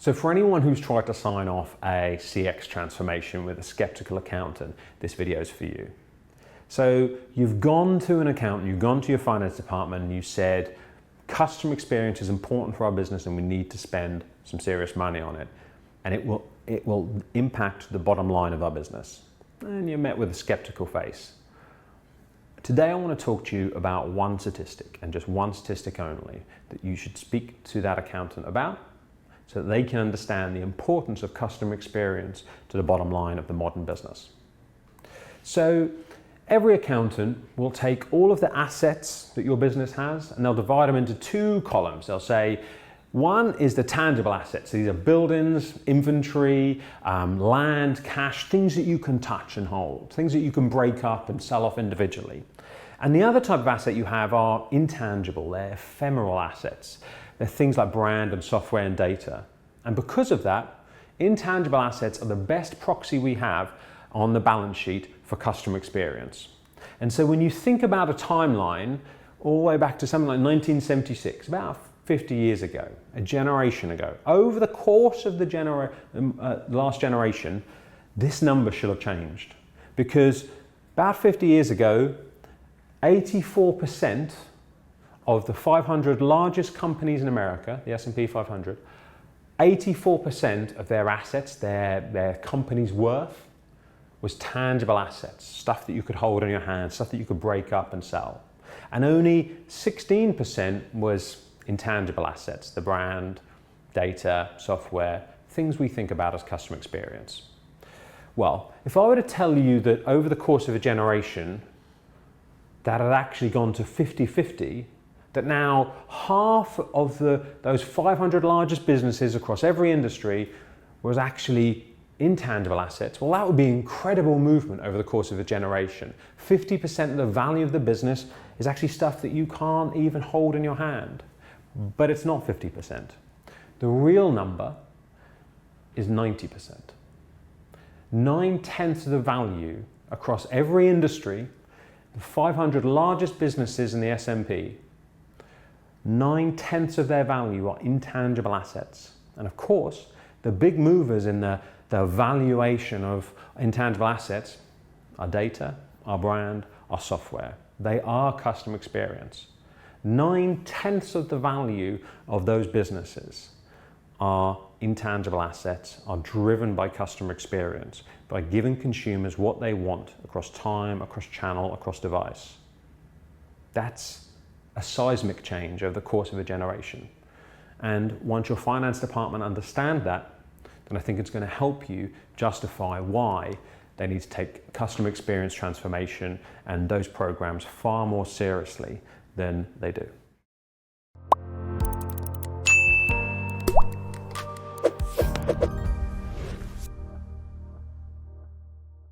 So for anyone who's tried to sign off a CX transformation with a skeptical accountant, this video is for you. So you've gone to an accountant, you've gone to your finance department and you said, customer experience is important for our business and we need to spend some serious money on it. And it will impact the bottom line of our business. And you're met with a skeptical face. Today I want to talk to you about one statistic, and just one statistic only, that you should speak to that accountant about, so that they can understand the importance of customer experience to the bottom line of the modern business. So every accountant will take all of the assets that your business has and they'll divide them into two columns. They'll say, one is the tangible assets. These are buildings, inventory, land, cash, things that you can touch and hold, things that you can break up and sell off individually. And the other type of asset you have are intangible, they're ephemeral assets. They're things like brand and software and data. And because of that, intangible assets are the best proxy we have on the balance sheet for customer experience. And so when you think about a timeline all the way back to something like 1976, about 50 years ago, a generation ago, over the course of the last generation, this number should have changed. Because about 50 years ago, 84% of the 500 largest companies in America, the S&P 500, 84% of their assets, their company's worth, was tangible assets, stuff that you could hold in your hand, stuff that you could break up and sell. And only 16% was intangible assets, the brand, data, software, things we think about as customer experience. Well, if I were to tell you that over the course of a generation, that had actually gone to 50-50, that now half of those 500 largest businesses across every industry was actually intangible assets, well, that would be an incredible movement over the course of a generation. 50% of the value of the business is actually stuff that you can't even hold in your hand. But it's not 50%. The real number is 90%. 9/10 of the value across every industry, the 500 largest businesses in the S&P, 9/10 of their value are intangible assets. And of course, the big movers in the valuation of intangible assets are data, our brand, our software. They are customer experience. 9/10 of the value of those businesses are intangible assets, are driven by customer experience, by giving consumers what they want across time, across channel, across device. That's a seismic change over the course of a generation. And once your finance department understand that, then I think it's going to help you justify why they need to take customer experience transformation and those programs far more seriously than they do.